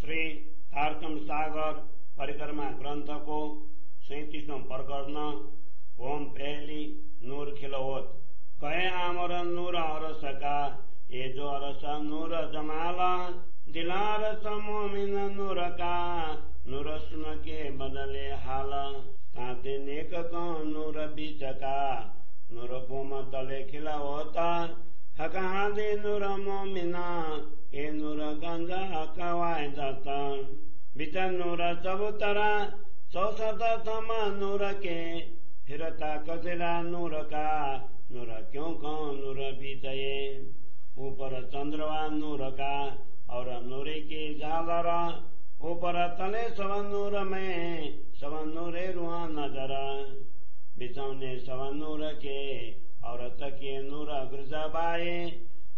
श्री तारतम सागर परिक्रमा ग्रंथ को 37वां प्रकरण ओम पहली नूर खिलवत कहे आमर नूर अरसका ये जो अरस नूर जमाला दिला रस मोमिन नूर का नूर सुन के बदले हाल कांते नेक नूर बीच का नूर बोम तले खिलवता हका दे नूर मोमिना ए नूर गंजा कवाय जाता बिचा नूर चबूतरा 64 नूर के फिरता कचरा नूर का नूर क्यों कौन नूर बीतये ऊपर चंद्रवा नूर का और नूरे के झालर ऊपर तले सब नूर में सब नूरे रुआ नजरा बिछौने सब नूर के और तकिए नूर गुरजाबाए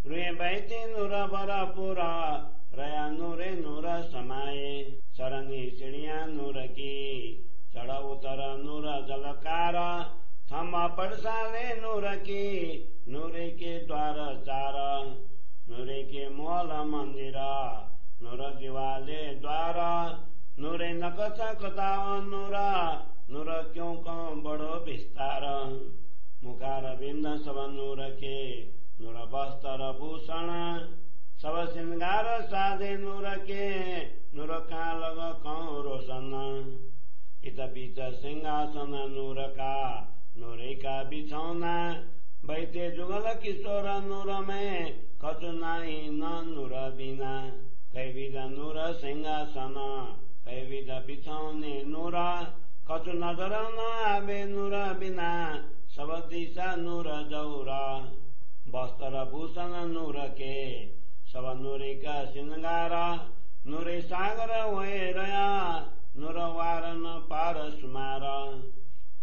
रुए बैठे नूर बरा पूरा रया नूरे नूर समाये सरनी सीढ़िया नूर की चढ़ा उतर नूर जलकार थमा पड़साले नूर की नूरे के द्वार चार नूरे के मोल मंदिर नूर दिवाले द्वार नूरे नकसा कताव नूरा नूर क्यों कौं बड़ो विस्तार मुखार बिंद सब नूर के नूर बस्तर भूषण सब श्रृंगार साधे नूर के नूर का लग कौं रोशन इत बीच सिंहासन नूर का नूरे का बिछौना बैठे जुगल किशोर नूर में कछु नाही न नूर बिना कई विध नूर सिंहासन कई विध बिछौने नूर कछु नजर न आवे नूर बिना सब दिशा नूर जौरा बस्तर भूषण नूर के सब नूरे का श्रृंगार नूरे सागर हुए रया नूर वार न पार सुमार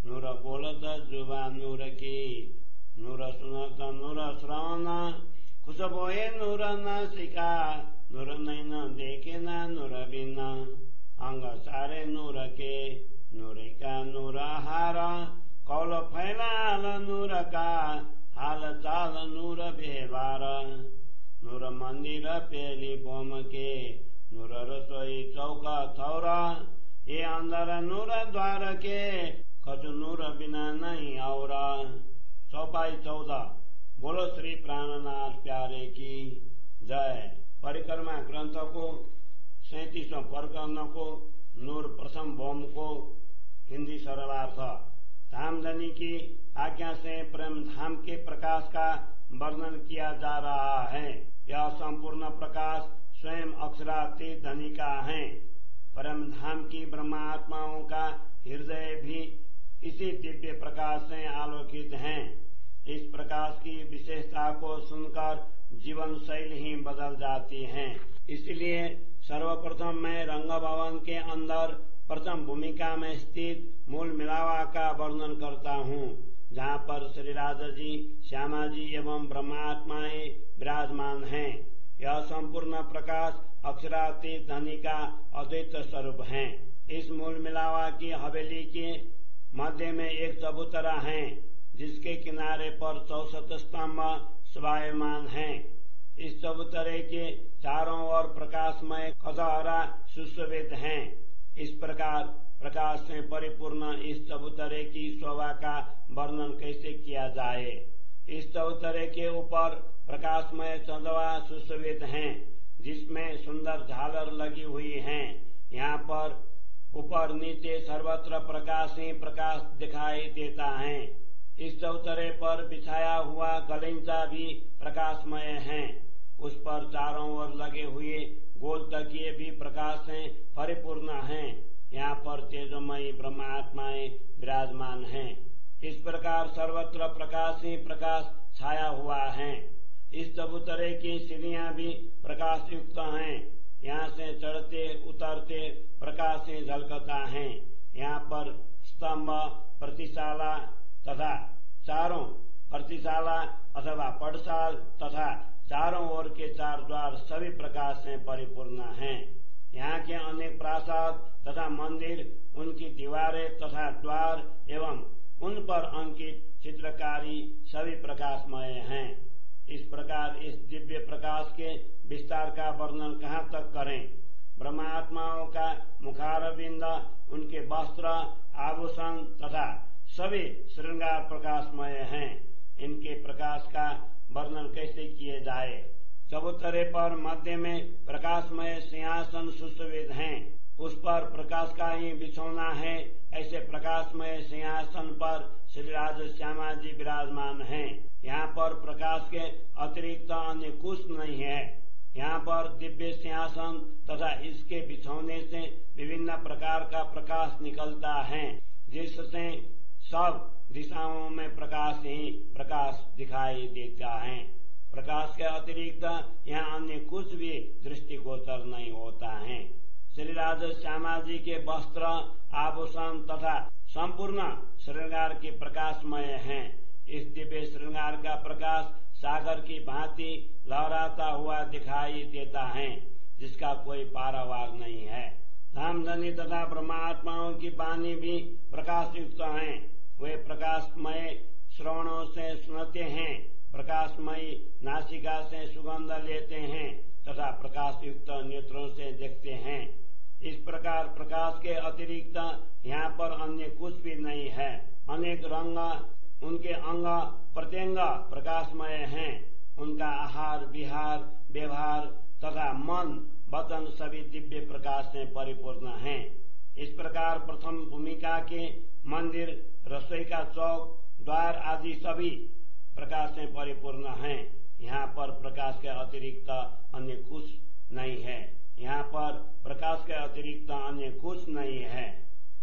नूर बोलत जुबा नूर की नूर सुनत नूर श्रवण खुश बोए नूर नासिका नूर नैन देखे न नूर बिना अंग सारे नूर के नूरे का नूर हार कौल फैलाल नूर का हाल चाल नूर व्यवहार नूर मंदिर पेली बोम के नूर रसोई चौका थौरा ये अंदर नूर द्वार के कछु नूर बिना नहीं और चौपाई 14 बोलो श्री प्राणनाथ प्यारे की जय। परिक्रमा ग्रंथ को 37वां प्रकरण को नूर प्रथम बोम को हिंदी सरलार्थ धामधनी की आज्ञा से प्रेम धाम के प्रकाश का वर्णन किया जा रहा है। यह संपूर्ण प्रकाश स्वयं अक्षरातीत धनी का है। परम धाम की ब्रह्मात्माओं का हृदय भी इसी दिव्य प्रकाश से आलोकित है। इस प्रकाश की विशेषता को सुनकर जीवन शैली ही बदल जाती है। इसलिए सर्वप्रथम मैं रंग भवन के अंदर प्रथम भूमिका में स्थित मूल मिलावा का वर्णन करता हूँ, जहाँ पर श्री राजा जी, श्यामा जी एवं ब्रह्मात्माएं विराजमान हैं। यह संपूर्ण प्रकाश अक्षरातीत धनी का अद्वैत स्वरूप है। इस मूल मिलावा की हवेली के मध्य में एक चबूतरा है, जिसके किनारे पर 64 स्तंभ शोभायमान है। इस चबूतरे के चारों ओर प्रकाशमय कचहरा सुशोभित हैं। इस प्रकार प्रकाश से परिपूर्ण इस चबूतरे की शोभा का वर्णन कैसे किया जाए। इस चबूतरे के ऊपर प्रकाशमय चंदवा सुशोभित हैं, जिसमें सुंदर झालर लगी हुई हैं। यहाँ पर ऊपर नीचे सर्वत्र प्रकाश ही प्रकाश दिखाई देता है। इस चबूतरे पर बिछाया हुआ गलीचा भी प्रकाशमय है। उस पर चारों ओर लगे हुए गोल तकिए भी प्रकाश से परिपूर्ण हैं। यहाँ पर तेजोमयी ब्रह्मात्माएं विराजमान हैं। इस प्रकार सर्वत्र प्रकाश ही प्रकाश छाया हुआ है। इस चबूतरे की सीढ़ियां भी प्रकाश युक्त हैं। यहाँ से चढ़ते उतरते प्रकाश से झलकता है। यहाँ पर स्तंभ, प्रतिशाला तथा चारों प्रतिशाला अथवा पड़साल तथा चारों ओर के 4 द्वार सभी प्रकाश से परिपूर्ण हैं। यहाँ के अनेक प्रासाद तथा मंदिर, उनकी दीवारें तथा द्वार एवं उन पर अंकित चित्रकारी सभी प्रकाशमय हैं। इस प्रकार इस दिव्य प्रकाश के विस्तार का वर्णन कहाँ तक करें। ब्रह्मात्माओं का मुखारविंद, उनके वस्त्र, आभूषण तथा सभी श्रृंगार प्रकाशमय हैं। इनके प्रकाश का वर्णन कैसे किए जाए। चबूतरे पर मध्य में प्रकाशमय सिंहासन सुशोभित हैं, उस पर प्रकाश का ही बिछौना है। ऐसे प्रकाशमय सिंहासन पर श्री राज श्यामा जी विराजमान हैं। यहाँ पर प्रकाश के अतिरिक्त अन्य कुछ नहीं है। यहाँ पर दिव्य सिंहासन तथा इसके बिछौने से विभिन्न प्रकार का प्रकाश निकलता है, जिससे सब दिशाओं में प्रकाश ही प्रकाश दिखाई देता है। प्रकाश के अतिरिक्त यहाँ अन्य कुछ भी दृष्टिगोचर नहीं होता है। श्री राज श्यामा जी के वस्त्र, आभूषण तथा संपूर्ण श्रृंगार के प्रकाशमय हैं। इस दिव्य श्रृंगार का प्रकाश सागर की भांति लहराता हुआ दिखाई देता है, जिसका कोई पारावार नहीं है। धामधनी तथा ब्रह्मात्माओं की वाणी भी प्रकाश युक्त है। वे प्रकाशमय श्रवणों से सुनते हैं, प्रकाशमयी नासिका से सुगंध लेते हैं तथा प्रकाश युक्त नेत्रों से देखते हैं। इस प्रकार प्रकाश के अतिरिक्त यहाँ पर अन्य कुछ भी नहीं है। अनेक रंग, उनके अंग प्रत्यंग प्रकाशमय हैं। उनका आहार, विहार, व्यवहार तथा मन, वचन सभी दिव्य प्रकाश से परिपूर्ण हैं। इस प्रकार प्रथम भूमिका के मंदिर, रसोई का चौक, द्वार आदि सभी प्रकाश से परिपूर्ण हैं। यहाँ पर प्रकाश के अतिरिक्त अन्य कुछ नहीं है। यहाँ पर प्रकाश के अतिरिक्त अन्य कुछ नहीं है।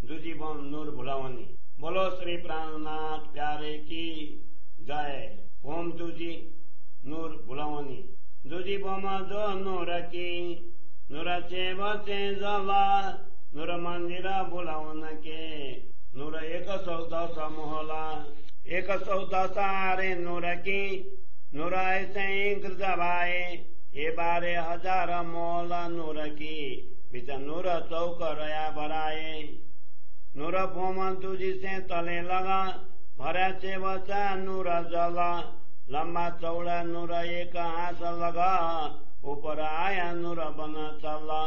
दुजीबम नूर भुलावनी। बोलो श्री प्राणनाथ प्यारे की जय। ओम दुजी नूर भुलावनी। दुजीबम जो नूर की, नूर चे बचे जला, नूर मंदिर भुलावन के, नूर 110 मोहला, 110 आरे नूर की, नूर ऐसे गिरजाबाए, ये 12,000 मोहला नूर की, बीच नूर चौक रया भराए। नूर भोम दूजी से तले लगा, भरा से बचा नूर जला, लंबा चौड़ा नूर एक हाथ लगा, ऊपर आया नूर बन चला।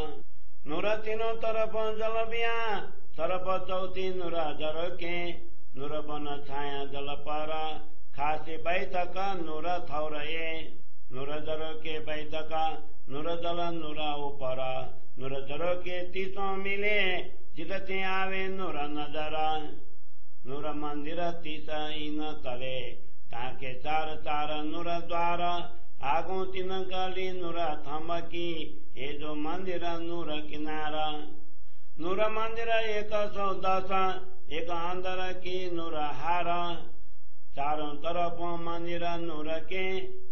नूर तीनों तरफ जल बिया, तरफ चौथी नूर जर के, नूर बन छाया जल पर, खासी बैठक नूर थौरये। नूर जर के बैठक, नूर जल नूर ऊपर, नूर जर के तीसों मिले, जितते आवे नूर नजरा। नूर मंदिर 30 इन तले, ताके 4 नूर द्वार, आगो 3 गली नूर थमकी, ये जो मंदिर नूर किनारा। नूर मंदिर 110, एक अंदर की नूर हारा, चारों तरफ मंदिर नूर के,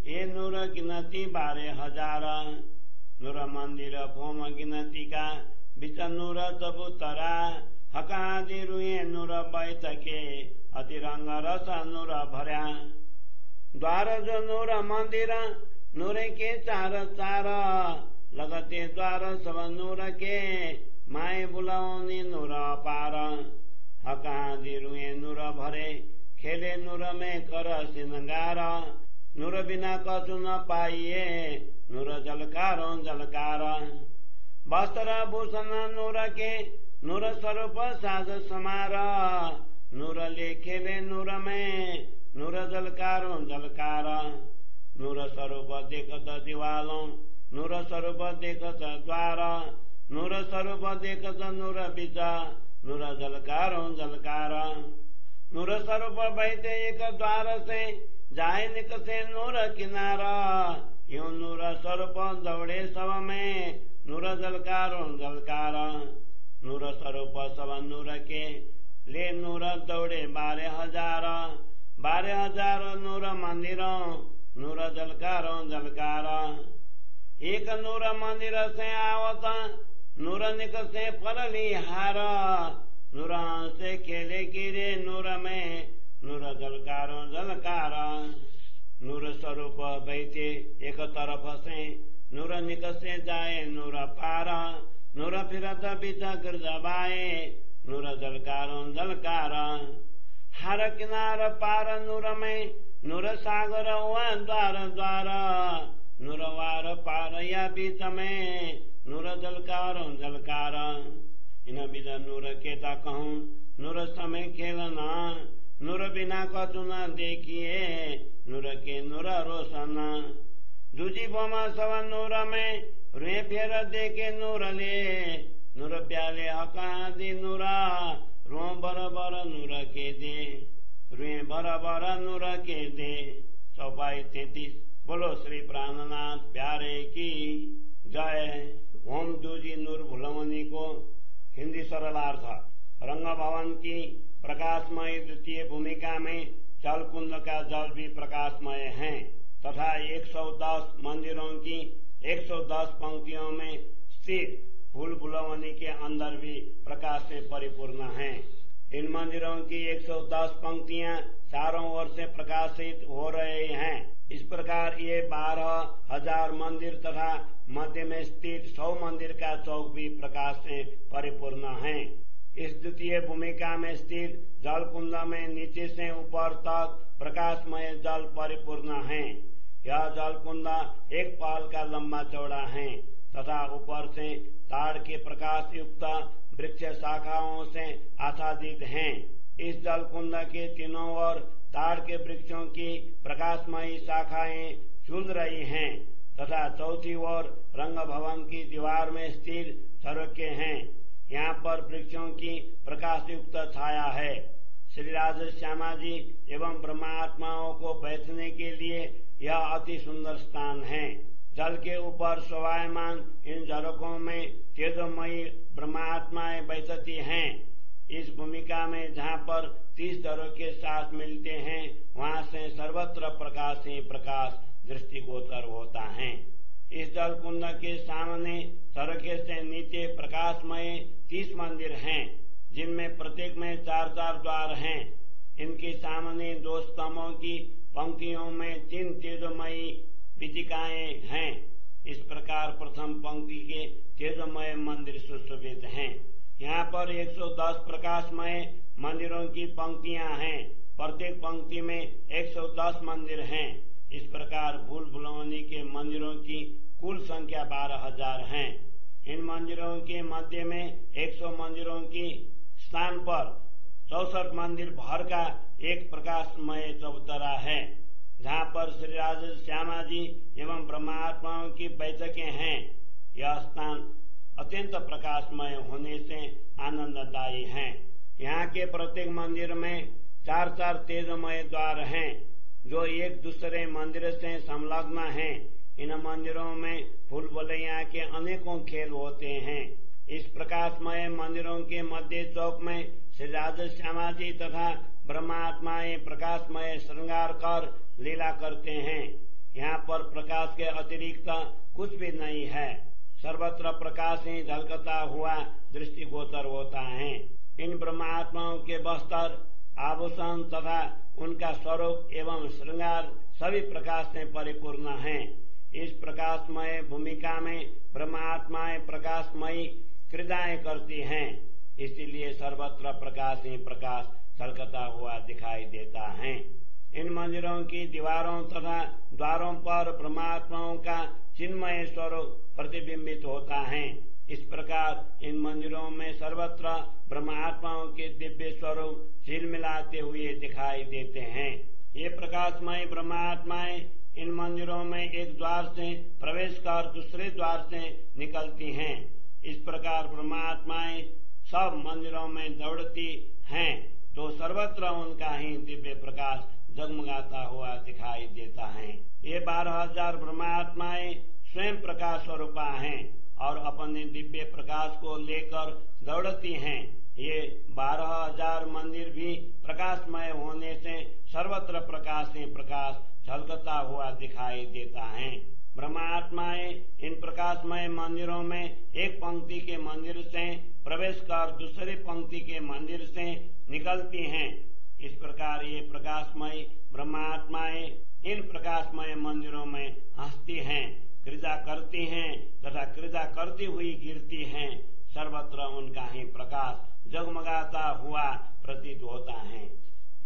ये नूर गिनती 12,000। नूर मंदिर भूम गिनती का, बीच नूर चबूतरा, हकादी रुए नूर बैठके, अति रंग रस नूर भर्या। द्वार जो नूर मंदिर, नूर के 4 लगते द्वार सब नूर के, माए बुलाओनी नूर पार। हकादी रुए नूर भरे, खेले नूर में कर सिंगार, नूर बिना कछु न पाइए, नूर जलकारो जलकार। वस्त्र भूषण नूर के, नूर स्वरूप साज समार, नूर ले खेले नूर में, नूर जलकारो जलकार। नूर स्वरूप देखत दिवालों, नूर स्वरूप देखत द्वार, नूर स्वरूप देखत नूर बीच, नूर जलकारो जलकार। नूर स्वरूप बैठे एक द्वार से, जाए निकसे नूर किनारा, यूं नूर स्वरूप दौड़े सब में, नूर जलकारो जलकार। नूर स्वरूप सब नूर के, ले नूर दौड़े 12,000, 12,000 नूर मंदिरों, नूर जलकारो जलकार। एक नूर मंदिर से आवता, नूर निकसे परली हार, नूर से खेले गिरे नूर में, नूर जलकारो जलकार। नूर स्वरूप बैठे एक तरफ से, नूर निकसे जाए नूर पार, नूर फिरत बीच गिरजबाए, नूर जलकारो जलकार। हर किनार पार नूर में, नूर सागर हुआ द्वार द्वार, नूर वार पार या बीच में, नूर जलकार इन विध नूर केता कहूँ नूर समय खेलना नूर बिना कछु न देखिए नूर के नूर रोशन दूजी बोमा सवा नूर में रुए फेर देखे नूर ले नूर प्याले हका दी नूरा रो बराबर नूर के दे रुए बराबर नूर के दे। चौपाई 33। बोलो श्री प्राणनाथ प्यारे की जय। ओम दूजी नूर भुलवनी को हिंदी सरलार्थ। रंग भवन की प्रकाशमय द्वितीय भूमिका में जल कुंड का जल भी प्रकाशमय है तथा 110 मंदिरों की 110 पंक्तियों में स्थित फूल भुलवनी के अंदर भी प्रकाश से परिपूर्ण है। इन मंदिरों की 110 पंक्तियां चारों ओर से प्रकाशित हो रहे हैं। इस प्रकार ये 12,000 मंदिर तथा मध्य में स्थित 100 मंदिर का चौक भी प्रकाश से परिपूर्ण है। इस द्वितीय भूमिका में स्थित जल कुंड में नीचे से ऊपर तक प्रकाशमय जल परिपूर्ण है। यह जल कुंड एक पहल का लंबा चौड़ा है तथा ऊपर से ताड़ के प्रकाश युक्त वृक्ष शाखाओं से आच्छादित हैं। इस जल कुंड के तीनों ओर ताड़ के वृक्षों की प्रकाशमयी शाखाएं झूल रही हैं तथा चौथी ओर रंग भवन की दीवार में स्थिर झरोखे हैं। यहाँ पर वृक्षों की प्रकाश युक्त छाया है। श्री राज श्यामा जी एवं ब्रह्मात्माओं को बैठने के लिए यह अति सुंदर स्थान है। जल के ऊपर शोभायमान इन झरोखों में तेजोमयी ब्रह्मात्माएं बैठती हैं। इस भूमिका में जहाँ पर 30 झरोखे साथ मिलते हैं वहाँ से सर्वत्र प्रकाश ही प्रकाश दृष्टिगोचर होता है। इस जल कुंड के सामने झरोखे से नीचे प्रकाशमय 30 मंदिर हैं जिनमें प्रत्येक में 4-4 द्वार हैं। इनके सामने 2 स्तंभों की पंक्तियों में 3 तेजोमयी पीठिकाएं हैं। इस प्रकार प्रथम पंक्ति के तेजोमय मंदिर सुशोभित हैं। यहाँ पर 110 प्रकाशमय मंदिरों की पंक्तियां हैं। प्रत्येक पंक्ति में 110 मंदिर हैं। इस प्रकार भूल भुलवनी के मंदिरों की कुल संख्या 12,000 है। इन मंदिरों के मध्य में 100 मंदिरों की स्थान पर 64 मंदिर भर का एक प्रकाशमय चबूतरा है जहाँ पर श्री राज श्यामा जी एवं ब्रह्मात्माओं की बैठकें हैं। यह स्थान अत्यंत प्रकाशमय होने से आनंददायी है। यहाँ के प्रत्येक मंदिर में 4-4 तेजोमय द्वार हैं जो एक दूसरे मंदिर से संलग्न हैं। इन मंदिरों में फूल भुलैया के अनेकों खेल होते हैं। इस प्रकाशमय मंदिरों के मध्य चौक में श्री राज श्यामा जी तथा ब्रह्मात्माएं प्रकाशमय श्रृंगार कर लीला करते हैं। यहाँ पर प्रकाश के अतिरिक्त कुछ भी नहीं है। सर्वत्र प्रकाश ही झलकता हुआ दृष्टिगोचर होता है। इन ब्रह्मात्माओं के वस्त्र आभूषण तथा उनका स्वरूप एवं श्रृंगार सभी प्रकाश से परिपूर्ण है। इस प्रकाशमय भूमिका में ब्रह्मात्माएं प्रकाशमयी क्रीड़ाएं करती हैं। इसीलिए सर्वत्र प्रकाश ही प्रकाश झलकता हुआ दिखाई देता है। इन मंदिरों की दीवारों तथा द्वारों पर ब्रह्मात्माओं का चिन्मय स्वरूप प्रतिबिंबित होता है। इस प्रकार इन मंदिरों में सर्वत्र ब्रह्मात्माओं के दिव्य स्वरूप झिलमिलाते हुए दिखाई देते हैं। ये प्रकाशमय ब्रह्मात्माएं इन मंदिरों में एक द्वार से प्रवेश कर दूसरे द्वार से निकलती हैं। इस प्रकार ब्रह्मात्माएं सब मंदिरों में दौड़ती हैं तो सर्वत्र उनका ही दिव्य प्रकाश जगमगाता हुआ दिखाई देता है। ये 12,000 ब्रह्मात्माएं स्वयं प्रकाश स्वरूपा हैं और अपने दिव्य प्रकाश को लेकर दौड़ती हैं। ये 12,000 मंदिर भी प्रकाशमय होने से सर्वत्र प्रकाश ही प्रकाश झलकता हुआ दिखाई देता है। ब्रह्मात्माएं इन प्रकाशमय मंदिरों में एक पंक्ति के मंदिर से प्रवेश कर दूसरे पंक्ति के मंदिर से निकलती हैं। इस प्रकार ये प्रकाशमय ब्रह्मात्माएं इन प्रकाशमय मंदिरों में हंसती हैं, क्रीड़ा करती हैं तथा क्रीड़ा करती हुई गिरती हैं। सर्वत्र उनका ही प्रकाश जगमगाता हुआ प्रतीत होता है।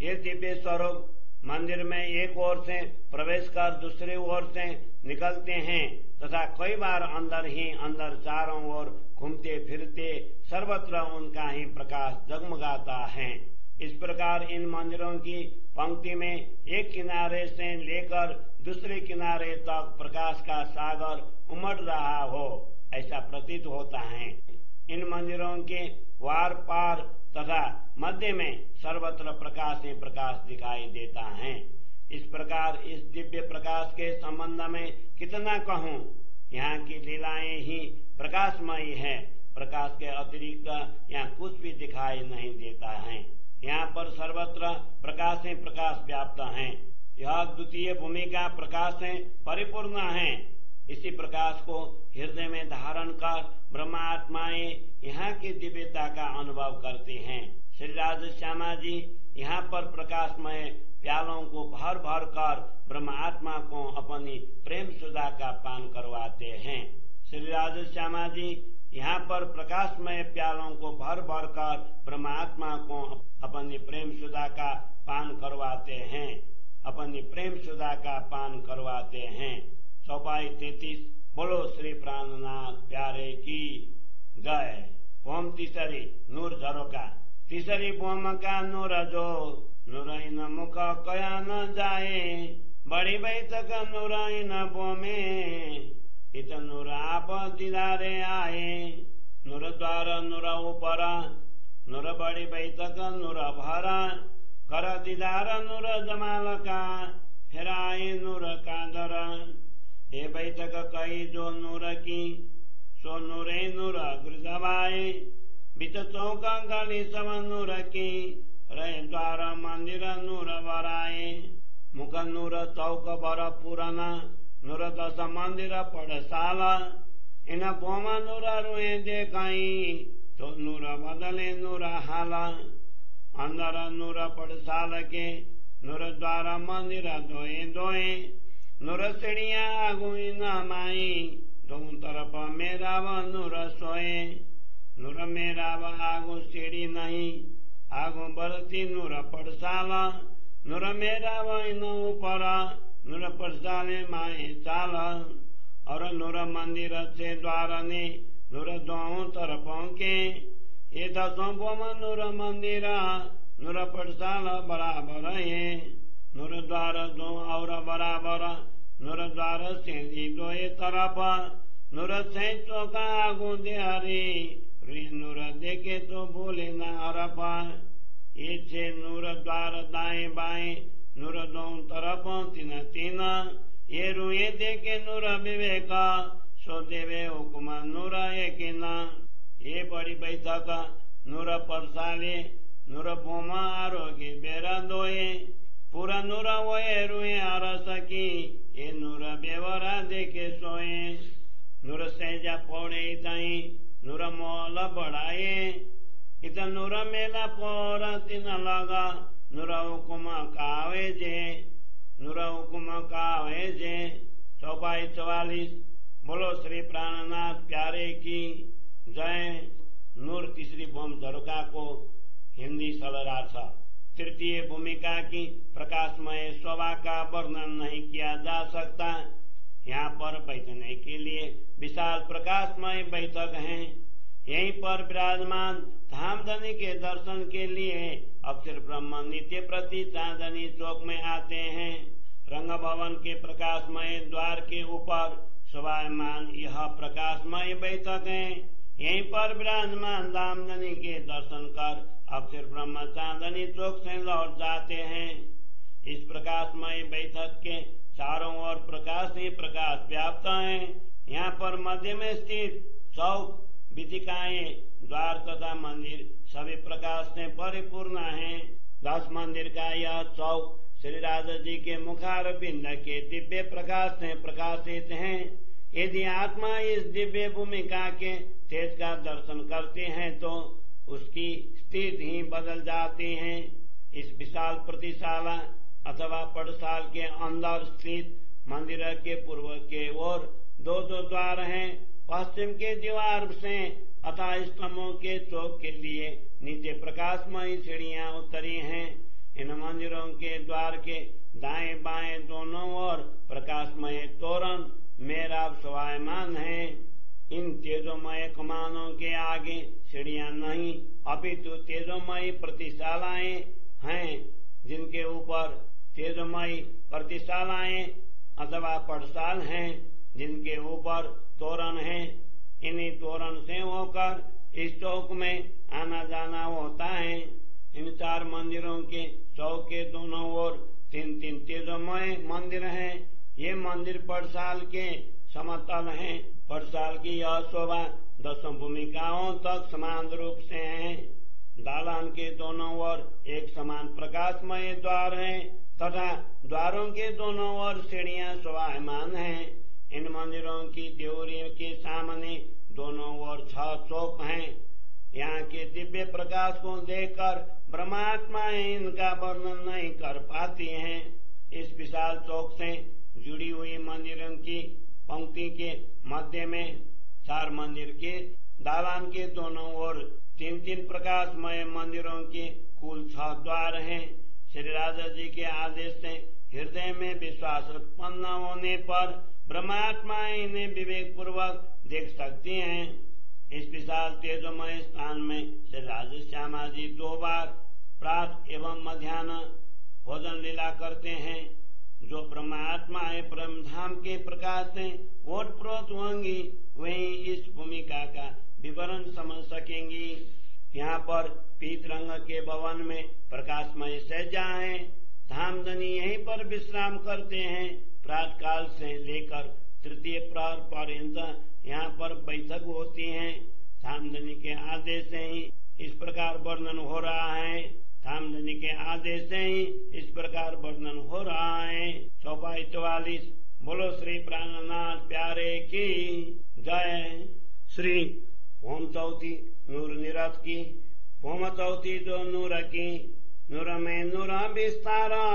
ये दिव्य स्वरूप मंदिर में एक ओर से प्रवेश कर दूसरी ओर से निकलते हैं तथा कई बार अंदर ही अंदर चारों ओर घूमते फिरते सर्वत्र उनका ही प्रकाश जगमगाता है। इस प्रकार इन मंदिरों की पंक्ति में एक किनारे से लेकर दूसरे किनारे तक प्रकाश का सागर उमड़ रहा हो ऐसा प्रतीत होता है। इन मंदिरों के वार पार तथा मध्य में सर्वत्र प्रकाश ही प्रकाश दिखाई देता है। इस प्रकार इस दिव्य प्रकाश के संबंध में कितना कहूँ, यहाँ की लीलाएं ही प्रकाशमयी है। प्रकाश के अतिरिक्त यहाँ कुछ भी दिखाई नहीं देता है। यहाँ पर सर्वत्र प्रकाश ही प्रकाश व्याप्त है। यह द्वितीय भूमिका प्रकाश से परिपूर्ण है। इसी प्रकाश को हृदय में धारण कर ब्रह्मात्माएं यहाँ की दिव्यता का अनुभव करते हैं। श्री राज श्यामा जी यहाँ पर प्रकाशमय प्यालों को भर भर कर ब्रह्मात्मा को अपनी प्रेम सुधा का पान करवाते हैं। श्री राज श्यामा जी यहाँ पर प्रकाशमय प्यालों को भर भर कर ब्रह्मात्मा को अपनी प्रेम सुधा का पान करवाते हैं, अपनी प्रेम सुधा का पान करवाते हैं। चौपाई 33। बोलो श्री प्राणनाथ प्यारे की जय। ओम तीसरी नूर झरोका। तीसरी बोम का नूर जो नूरइन मुख कया न जाए, बड़ी बैठक नूरइन बोमे इत नूर आप दीदारे आए। नूर द्वार नूर ऊपर नूर बड़ी बैठक नूर भरा, कर दीदार नूर जमाल का फेराए नूर का दर। हे बैठक कई जो नूर की सो नूरे नूर गुरजवाए, बीच चौका गली सब नूर की रहे द्वार मंदिर नूर बराए। मुख नूर चौक बर पुराना नूर 10 मंदिर पड़शाला, इन बोम नूर रुए देखाई तो नूर बदले नूर हाला। अंदर नूर पड़शाल के नूर द्वार मंदिर दोए दोए, नूर सीढ़िया आगुई न माई दोनों तरफ मेरा व नूर सोए। नूर मेरा व आगु सीढ़ी नहीं आगु बढ़ती नूर पड़शाला, नूर मेरा व इन ऊपर नूर पड़शाले माए चाल। और नूर मंदिर से द्वार ने नूर दोनों तरफों के ये 10 बोम नूर मंदिर नूर पड़शाला बराबर है। नूर द्वार दो और बराबर नूर द्वार से दोए तरफ नूर से चौका आगू दे हरी रे नूर देखे तो बोले न हरपा। ये 6 नूर द्वार दाएं बाएं नूर दोनों तरफ 3 ये रुए देखे नूर विवेक सो देवे हुकुम नूर एक न। ये बड़ी बैठक नूर परसाले नूर बोमा आरोग्य बेरा दोए, पूरा नूर वोए रुए आरस की ये नूर बेवरा देखे सोए। नूर सेजा पौड़े ताई नूर मोल बढ़ाए, इत नूर मेला पोर 3 लगा नूर हुकुम कावे जे, नूर हुकुम कावे जे। चौपाई 44। बोलो श्री प्राणनाथ प्यारे की जय। नूर तीसरी बोम झरोका को हिंदी सरलार्थ। तृतीय भूमिका की प्रकाशमय शोभा का वर्णन नहीं किया जा सकता। यहाँ पर बैठने के लिए विशाल प्रकाशमय बैठक हैं। यहीं पर विराजमान धामधनी के दर्शन के लिए अक्षर ब्रह्म नित्य प्रति चांदनी चौक में आते हैं। रंग भवन के प्रकाशमय द्वार के ऊपर शोभायमान यह प्रकाशमय बैठक है। यहीं पर विराजमान धामधनी के दर्शन कर अक्षर ब्रह्म चांदनी चौक से लौट जाते हैं। इस प्रकाशमय बैठक के चारों ओर प्रकाश ही प्रकाश व्याप्त है। यहाँ पर मध्य में स्थित चौक वीथिकाएं द्वार तथा मंदिर सभी प्रकाश से परिपूर्ण है। 10 मंदिर का यह चौक श्री राजा जी के मुखार बिंद के दिव्य प्रकाश से प्रकाशित है। यदि आत्मा इस दिव्य भूमिका के तेज का दर्शन करते हैं तो उसकी स्थिति ही बदल जाती है। इस विशाल प्रतिशाला अथवा पड़साल के अंदर स्थित मंदिर के पूर्व के ओर 2 द्वार हैं। पश्चिम के दीवार से अतः स्तंभों के चौक के लिए नीचे प्रकाशमयी सीढ़ियां उतरी हैं। इन मंदिरों के द्वार के दाएं बाएं दोनों ओर प्रकाशमय तोरण मेरा शोभायमान है। इन तेजोमय कमानों के आगे सीढ़ियां नहीं, अपितु तेजोमयी प्रतिशालाएं हैं, जिनके ऊपर तेजोमयी प्रतिशालाएं अथवा पटसाल हैं, जिनके ऊपर तोरण है। इन्हीं तोरण से होकर इस चौक में आना जाना होता है। इन 4 मंदिरों के चौक के दोनों ओर 3-3 तेजोमय मंदिर हैं। ये मंदिर पटसाल के समतल हैं। पटसाल की यह शोभा 10 भूमिकाओं तक समान रूप से है। दालान के दोनों ओर एक समान प्रकाशमय द्वार है तथा द्वारों के दोनों ओर सीढ़ियां शोभायमान हैं। इन मंदिरों की देवरी के सामने दोनों ओर 6 चौक हैं। यहाँ के दिव्य प्रकाश को देखकर ब्रह्मात्माएं इनका वर्णन नहीं कर पाती हैं। इस विशाल चौक से जुड़ी हुई मंदिरों की पंक्ति के मध्य में 4 मंदिर के दालान के दोनों ओर 3-3 प्रकाशमय मंदिरों के कुल 6 द्वार हैं। श्री राजा जी के आदेश से हृदय में विश्वास उत्पन्न होने पर ब्रह्मात्माएं इन्हें विवेक पूर्वक देख सकती हैं। इस विशाल तेजोमय स्थान में श्री राजा श्यामा जी 2 बार प्रातः एवं मध्याह्न भोजन लीला करते हैं। जो परमात्माएं ब्रह्म धाम के प्रकाश से ओतप्रोत होंगी वही इस भूमिका का विवरण समझ सकेंगी। यहाँ पर पीत रंग के भवन में प्रकाशमय सज्जा है। धामधनी यहीं पर विश्राम करते हैं। प्रातः काल से लेकर तृतीय प्रहर पर्यंत यहाँ पर बैठक होती है। धामधनी के आदेश से ही इस प्रकार वर्णन हो रहा है। धामधनी के आदेश से ही इस प्रकार वर्णन हो रहा है। चौपाई 44। बोलो श्री प्राणनाथ प्यारे की जय। श्री ओम चौथी नूर निरत की, ओम चौथी जो नूर की, नूर में नूर विस्तारा,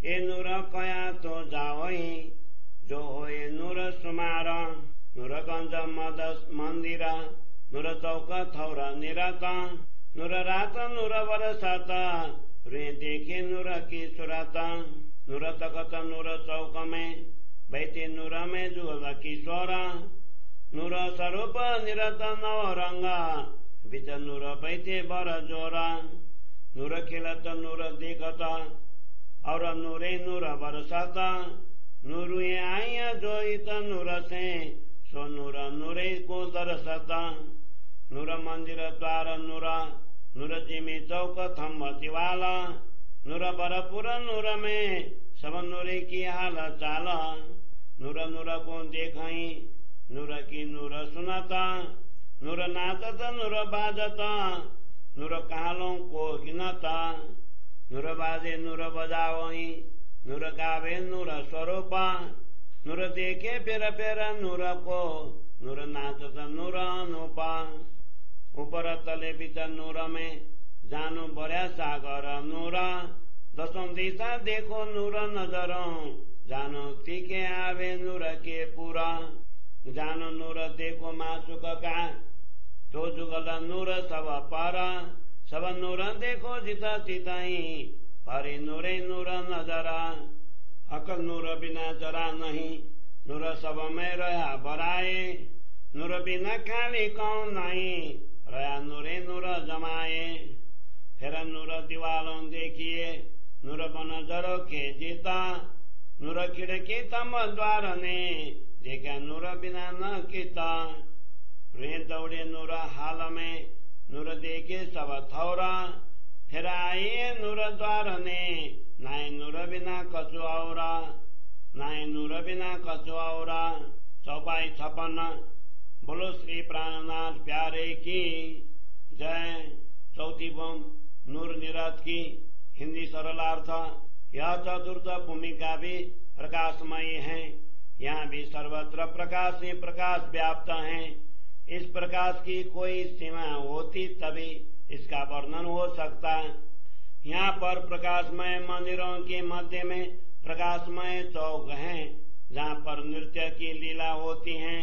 ये नूर कया तो जाओई, जो होए नूर सुमारा, नूर गंज मदस मंदिरा, नूर चौक थौरा निरता, नूर रात नूर बरसाता, रे देखे नूर की सुराता, नूर तकत नूर चौक में बैठे नूर में जुगल किशोरा, नूर स्वरूप निरत नवरंगा, बीच नूर बैठे बर जोरा, नूर खिलत नूर देखता, और नूरे नूर बरसाता, नूरुए आइया जोइत नूर से, सो नूर नूरे को दरसता, नूर मंदिर द्वार नूरा, नूर जिमी चौक थम्ब दिवाला, नूर बरपुर नूर में सब नूरे की हाल चाल, नूर नूर को देखई, नूर की नूर सुनता, नूर नाचत नूर बाजता, नूर कालों को गिनता, नूर बाजे नूर बजावई, नूर गावे नूर स्वरूपा, नूर देखे फिर नूर को, नूर नाचत नूर अनुपा, ऊपर तले बीच नूर में जानो बड़ा सागर नूरा, 10 दिशा देखो नूर नजरों, जानो तीखे आवे नूर के पूरा, जानो नूर देखो मासुक का, तो जुगल नूर सब पारा, सब नूर देखो जिता चिताई, परे नूरे नूर नजरा, अकल नूर बिना जरा नहीं, नूर सब में रहा बराए, नूर बिना खाली कौन नहीं, रहा नूरे नूर जमाए, फिर नूर दीवालों देखिए, नूर बन जरो के जीता, नूर खिड़की तम द्वार ने, देखा नूर बिना न कीता, रे दौड़े नूर हाल में, नूर देखे सब थौरा, फिर आइए नूर द्वार ने, नाय नूर बिना कछु औरा, नाय नूर बिना कछु औरा। चौपाई 56। बोलो श्री प्राणनाथ प्यारे की जय। चौथी बम नूर निरत की हिंदी सरलार्थ। यह चतुर्थ भूमिका भी प्रकाशमयी है। यहाँ भी सर्वत्र प्रकाश ही प्रकाश व्याप्त है। इस प्रकाश की कोई सीमा होती तभी इसका वर्णन हो सकता। यहाँ पर प्रकाशमय मंदिरों के मध्य में प्रकाशमय चौक है, जहाँ पर नृत्य की लीला होती है।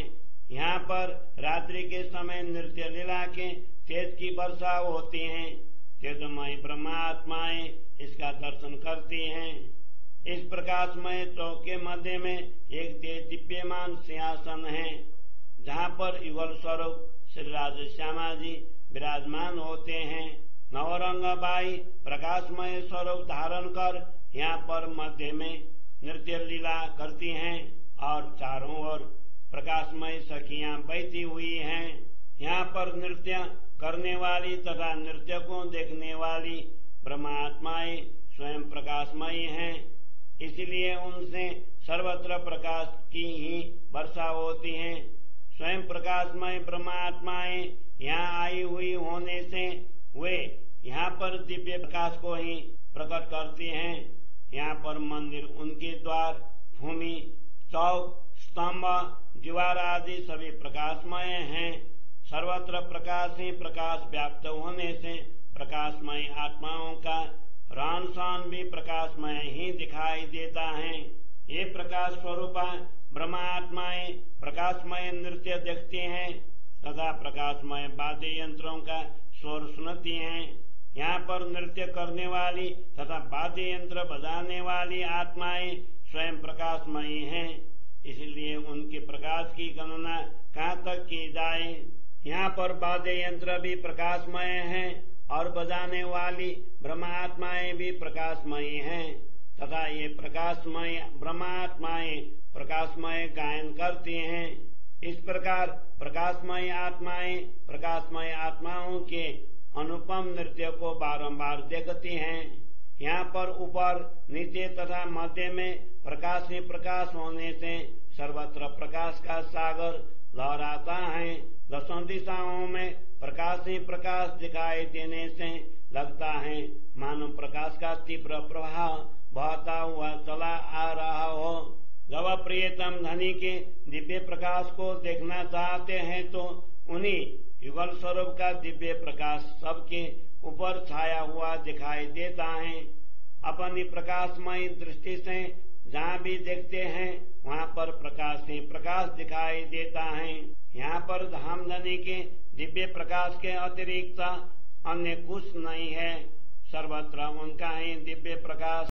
यहाँ पर रात्रि के समय नृत्य लीला के तेज की वर्षा होती है। तेजमय ब्रह्मात्माएं इसका दर्शन करती हैं। इस प्रकाशमय चौक के मध्य में एक दिव्यमान सिंहासन है, जहाँ पर युगल स्वरूप श्री राधे श्यामा जी विराजमान होते हैं। नवरंग बाई प्रकाशमय स्वरूप धारण कर यहाँ पर मध्य में नृत्य लीला करती हैं और चारों ओर प्रकाशमय सखियां बैठी हुई हैं। यहाँ पर नृत्य करने वाली तथा नृत्य को देखने वाली ब्रह्मात्माएं स्वयं प्रकाशमयी हैं, इसलिए उनसे सर्वत्र प्रकाश की ही वर्षा होती है। स्वयं प्रकाशमय ब्रह्मात्माएं यहाँ आई हुई होने से वे यहाँ पर दिव्य प्रकाश को ही प्रकट करती हैं। यहाँ पर मंदिर, उनके द्वार, भूमि, चौक, स्तंभ, दीवार आदि सभी प्रकाशमय हैं। सर्वत्र प्रकाश ही प्रकाश व्याप्त होने से प्रकाशमय आत्माओं का रहन सहन भी प्रकाशमय ही दिखाई देता है। ये प्रकाश स्वरूपा ब्रह्मात्माएं प्रकाशमय नृत्य देखती हैं तथा प्रकाशमय वाद्य यंत्रों का स्वर सुनती हैं। यहाँ पर नृत्य करने वाली तथा वाद्य यंत्र बजाने वाली आत्माएं स्वयं प्रकाशमयी हैं, इसलिए उनके प्रकाश की गणना कहाँ तक की जाए। यहाँ पर वाद्य यंत्र भी प्रकाशमय हैं और बजाने वाली ब्रह्मात्माएं भी प्रकाशमयी हैं तथा ये प्रकाशमय ब्रह्मात्माएं प्रकाशमय गायन करती हैं। इस प्रकार प्रकाशमय आत्माएं प्रकाशमय आत्माओं के अनुपम नृत्य को बारंबार देखती हैं। यहाँ पर ऊपर, नीचे तथा मध्य में प्रकाश ही प्रकाश होने से सर्वत्र प्रकाश का सागर लहराता है। दसों दिशाओं में प्रकाश ही प्रकाश दिखाई देने से लगता है मानो प्रकाश का तीव्र प्रवाह बहता हुआ चला आ रहा हो। जब प्रियतम धनी के दिव्य प्रकाश को देखना चाहते हैं तो उन्हीं युगल स्वरूप का दिव्य प्रकाश सबके ऊपर छाया हुआ दिखाई देता है। अपनी प्रकाशमय दृष्टि से जहाँ भी देखते हैं वहाँ पर प्रकाश ही प्रकाश दिखाई देता है। यहाँ पर धामधनी के दिव्य प्रकाश के अतिरिक्त अन्य कुछ नहीं है, सर्वत्र उनका ही दिव्य प्रकाश